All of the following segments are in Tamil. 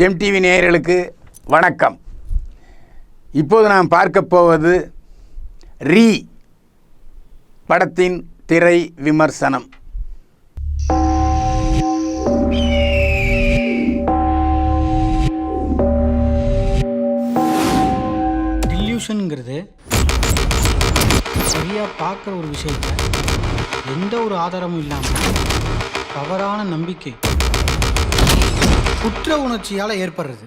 ஜெம் டிவி நேயர்களுக்கு வணக்கம். இப்போது நாம் பார்க்க போவது ரீ படத்தின் திரை விமர்சனம். டில்யூஷனுங்கிறது சரியாக பார்க்குற ஒரு விஷயத்தை எந்த ஒரு ஆதாரமும் இல்லாமல் தவறான நம்பிக்கை குற்ற உணர்ச்சியால் ஏற்படுறது.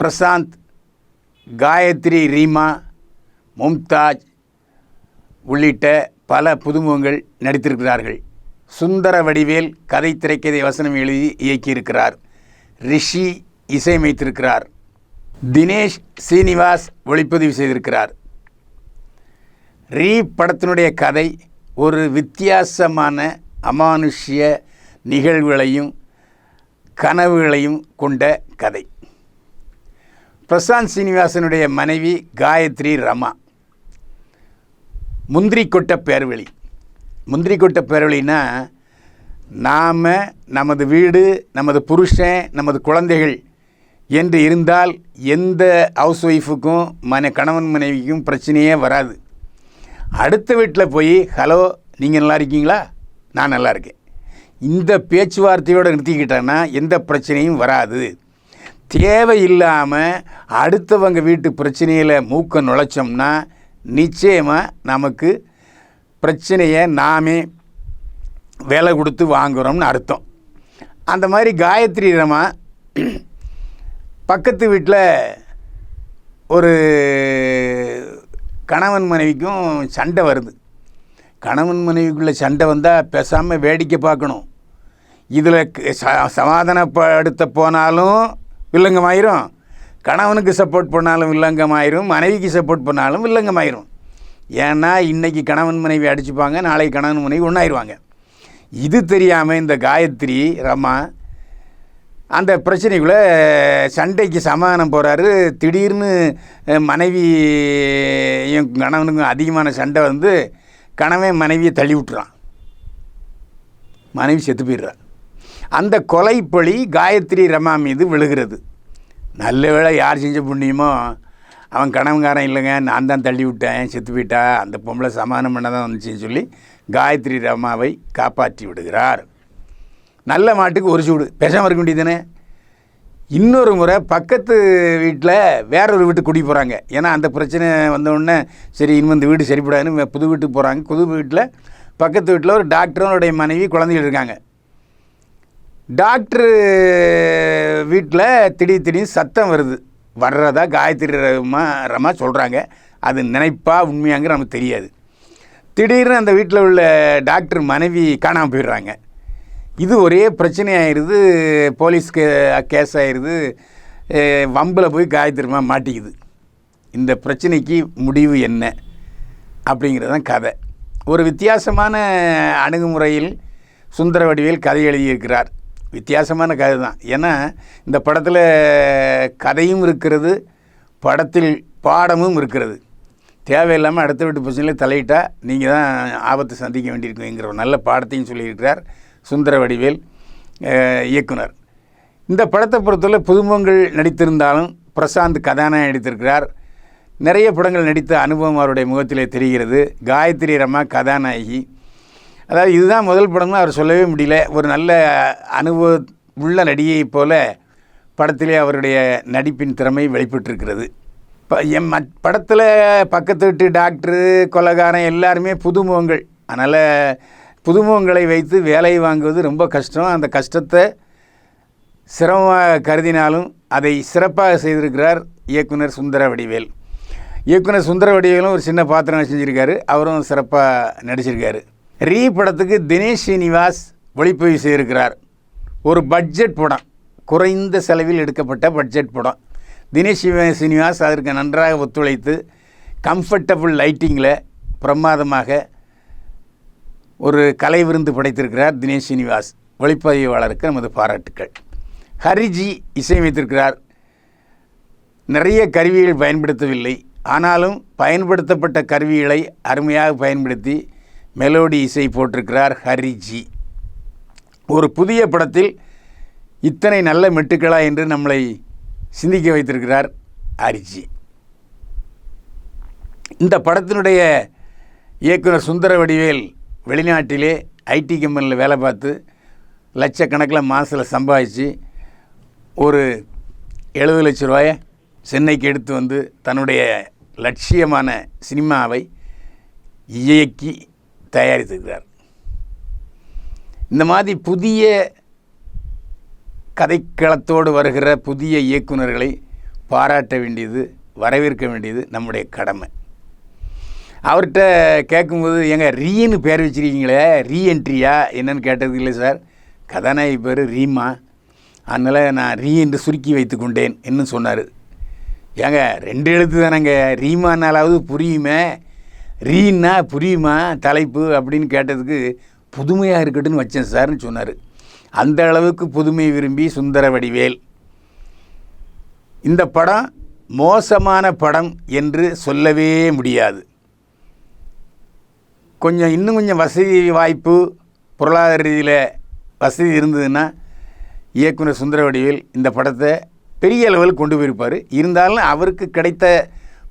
பிரசாந்த், காயத்ரி, ரீமா, மும்தாஜ் உள்ளிட்ட பல புதுமுகங்கள் நடித்திருக்கிறார்கள். சுந்தர வடிவேல் கதை, திரைக்கதை, வசனம் எழுதி இயக்கியிருக்கிறார். ரிஷி இசையமைத்திருக்கிறார். தினேஷ் சீனிவாஸ் ஒளிப்பதிவு செய்திருக்கிறார். ரீ படத்தினுடைய கதை ஒரு வித்தியாசமான அமானுஷ்ய நிகழ்வுகளையும் கனவுகளையும் கொண்ட கதை. பிரசாந்த் சீனிவாசனுடைய மனைவி காயத்ரி ரமா. முந்திரி கொட்ட பேர்வழி. முந்திரி கொட்ட பேர்வழின்னா, நாம் நமது வீடு, நமது புருஷன், நமது குழந்தைகள் என்று இருந்தால் எந்த ஹவுஸ் ஒய்ஃபுக்கும் கணவன் மனைவிக்கும் பிரச்சனையே வராது. அடுத்த வீட்டில் போய் ஹலோ நீங்கள் நல்லா இருக்கீங்களா, நான் நல்லா இருக்கேன், இந்த பேச்சுவார்த்தையோடு நிறுத்திக்கிட்டேன்னா எந்த பிரச்சனையும் வராது. தேவையில்லாமல் அடுத்தவங்க வீட்டு பிரச்சனையில் மூக்க நுழைச்சோம்னா நிச்சயமாக நமக்கு பிரச்சனையை நாமே வேலை கொடுத்து வாங்குகிறோம்னு அர்த்தம். அந்த மாதிரி காயத்ரி ரமா பக்கத்து வீட்டில் ஒரு கணவன் மனைவிக்கும் சண்டை வருது. கணவன் மனைவிக்குள்ளே சண்டை வந்தால் பேசாமல் வேடிக்கை பார்க்கணும். இதில் சமாதானப்படுத்த போனாலும் வில்லங்கமாயிரும், கணவனுக்கு சப்போர்ட் பண்ணாலும் வில்லங்கமாயிரும், மனைவிக்கு சப்போர்ட் பண்ணாலும் வில்லங்கமாயிரும். ஏன்னா இன்றைக்கி கணவன் மனைவி அடிச்சுப்பாங்க, நாளைக்கு கணவன் மனைவி ஒன்றாயிருவாங்க. இது தெரியாமல் இந்த காயத்ரி ரமா அந்த பிரச்சனைக்குள்ளே சண்டைக்கு சமாதானம் போகிறாரு. திடீர்னு மனைவி கணவனுக்கும் அதிகமான சண்டை வந்து கணவன் மனைவியை தள்ளி விட்டுறான். மனைவி செத்து போயிடுறான். அந்த கொலைப்பழி காயத்ரி ரமா மீது விழுகிறது. நல்ல வேளை யார் செஞ்ச புண்ணியமோ அவன் கணவன்காரன் இல்லைங்க, நான் தான் தள்ளி விட்டேன், செத்து போயிட்டா, அந்த பொம்பளை சமாதானம் பண்ண தான் வந்துச்சுன்னு சொல்லி காயத்ரி ரமாவை காப்பாற்றி விடுகிறார். நல்ல மாட்டுக்கு ஒரு சூடு, பேசாமல் இருக்க வேண்டியதுதானே. இன்னொரு முறை பக்கத்து வீட்டில் வேறொரு வீட்டுக்கு குடி போகிறாங்க. ஏன்னா அந்த பிரச்சனை வந்தவுடனே சரி இனிமேல் இந்த வீடு சரிப்படாதுன்னு புது வீட்டுக்கு போகிறாங்க. புது வீட்டில் பக்கத்து வீட்டில் ஒரு டாக்டரோடைய மனைவி குழந்தைகள் இருக்காங்க. டாக்டரு வீட்டில் திடீர்னு சத்தம் வருது. வர்றதா காயத்ரி ரமா சொல்கிறாங்க. அது நினைப்பா உண்மையாங்கிற நமக்கு தெரியாது. திடீர்னு அந்த வீட்டில் உள்ள டாக்டர் மனைவி காணாமல் போயிடுறாங்க. இது ஒரே பிரச்சனை ஆயிடுது, போலீஸ் கேஸ் ஆயிடுது. வம்பில் போய் காயத்ரி ரமா மாட்டிக்குது. இந்த பிரச்சனைக்கு முடிவு என்ன அப்படிங்கிறது தான் கதை. ஒரு வித்தியாசமான அணுகுமுறையில் சுந்தர வடிவேல் கதை எழுதியிருக்கிறார். வித்தியாசமான கதை தான். ஏன்னா இந்த படத்தில் கதையும் இருக்கிறது, படத்தில் பாடமும் இருக்கிறது. தேவையில்லாமல் அடுத்த வீட்டு பிரச்சனையில் தலையிட்டால் நீங்கள் தான் ஆபத்தை சந்திக்க வேண்டியிருக்குங்கிற ஒரு நல்ல பாடத்தையும் சொல்லியிருக்கிறார் சுந்தர வடிவேல் இயக்குனர். இந்த படத்தை பொறுத்தவரை புதுமுகங்கள் நடித்திருந்தாலும் பிரசாந்த் கதாநாயகன் நடித்திருக்கிறார். நிறைய படங்கள் நடித்த அனுபவம் அவருடைய முகத்திலே தெரிகிறது. காயத்ரி ரமா கதாநாயகி. அதாவது இதுதான் முதல் படம்னு அவர் சொல்லவே முடியல. ஒரு நல்ல அனுபவம் உள்ள நடிகையை போல படத்திலே அவருடைய நடிப்பின் திறமை வெளிப்பட்டிருக்கிறது. இப்போ படத்தில் பக்கத்து வீட்டு டாக்டரு, கொலைகாரன் எல்லாருமே புதுமுகங்கள். அதனால் புதுமுகங்களை வைத்து வேலை வாங்குவது ரொம்ப கஷ்டம். அந்த கஷ்டத்தை சிரமமாக கருதினாலும் அதை சிறப்பாக செய்திருக்கிறார் இயக்குனர் சுந்தர வடிவேல். இயக்குனர் சுந்தர வடிவேலும் ஒரு சின்ன பாத்திரம் செஞ்சுருக்காரு, அவரும் சிறப்பாக நடிச்சிருக்காரு. ரீ படத்துக்கு தினேஷ் சீனிவாஸ் ஒளிப்பதிவு செய்திருக்கிறார். ஒரு பட்ஜெட் படம், குறைந்த செலவில் எடுக்கப்பட்ட பட்ஜெட் படம். தினேஷ் சீனிவாஸ் அதற்கு நன்றாக ஒத்துழைத்து கம்ஃபர்டபுள் லைட்டிங்கில் பிரமாதமாக ஒரு கலை விருந்து படைத்திருக்கிறார் தினேஷ் சீனிவாஸ். ஒளிப்பதிவாளருக்கு நமது பாராட்டுக்கள். ஹரிஜி இசையமைத்திருக்கிறார். நிறைய கருவிகள் பயன்படுத்தவில்லை. ஆனாலும் பயன்படுத்தப்பட்ட கருவிகளை அருமையாக பயன்படுத்தி மெலோடி இசை போட்டிருக்கிறார் ஹரிஜி. ஒரு புதிய படத்தில் இத்தனை நல்ல மெட்டுக்களா என்று நம்மளை சிந்திக்க வைத்திருக்கிறார் ஹரிஜி. இந்த படத்தினுடைய இயக்குனர் சுந்தரவடிவேல் வெளிநாட்டிலே ஐடி கம்பெனியில் வேலை பார்த்து லட்சக்கணக்கில் மாதத்தில் சம்பாதிச்சு ஒரு 70 லட்ச ரூபாயை சென்னைக்கு எடுத்து வந்து தன்னுடைய லட்சியமான சினிமாவை இயக்கி தயாரித்திருக்கிறார். இந்த மாதிரி புதிய கதைக்களத்தோடு வருகிற புதிய இயக்குனர்களை பாராட்ட வேண்டியது, வரவேற்க வேண்டியது நம்முடைய கடமை. அவர்கிட்ட கேட்கும்போது எங்க ரீன்னு பேர் வச்சுருக்கீங்களே, ரீஎன்ட்ரியா என்னன்னு கேட்டது இல்லை சார், கதாநாயகி பேர் ரீமா, அதனால் நான் ரீ என்று சுருக்கி வைத்து கொண்டேன் என்ன சொன்னார். ஏங்க 2 எழுத்து தானேங்க, ரீமானாலாவது புரியுமே, ரீன்னா புரியுமா தலைப்பு அப்படின்னு கேட்டதுக்கு புதுமையாக இருக்கட்டும்னு வச்சேன் சார்னு சொன்னார். அந்த அளவுக்கு புதுமை விரும்பி சுந்தரவடிவேல். இந்த படம் மோசமான படம் என்று சொல்லவே முடியாது. இன்னும் கொஞ்சம் வசதி வாய்ப்பு பொருளாதார ரீதியில் வசதி இருந்ததுன்னா இயக்குனர் சுந்தரவடிவேல் இந்த படத்தை பெரிய அளவில் கொண்டு போயிருப்பார். இருந்தாலும் அவருக்கு கிடைத்த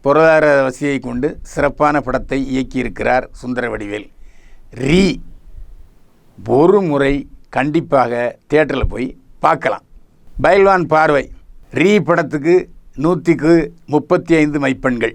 பொருளாதார வசதியை கொண்டு சிறப்பான படத்தை இயக்கியிருக்கிறார் சுந்தரவடிவேல். ரீ ஒரு முறை கண்டிப்பாக தியேட்டரில் போய் பார்க்கலாம். பைல்வான் பார்வை ரீ படத்துக்கு 135 மதிப்பெண்கள்.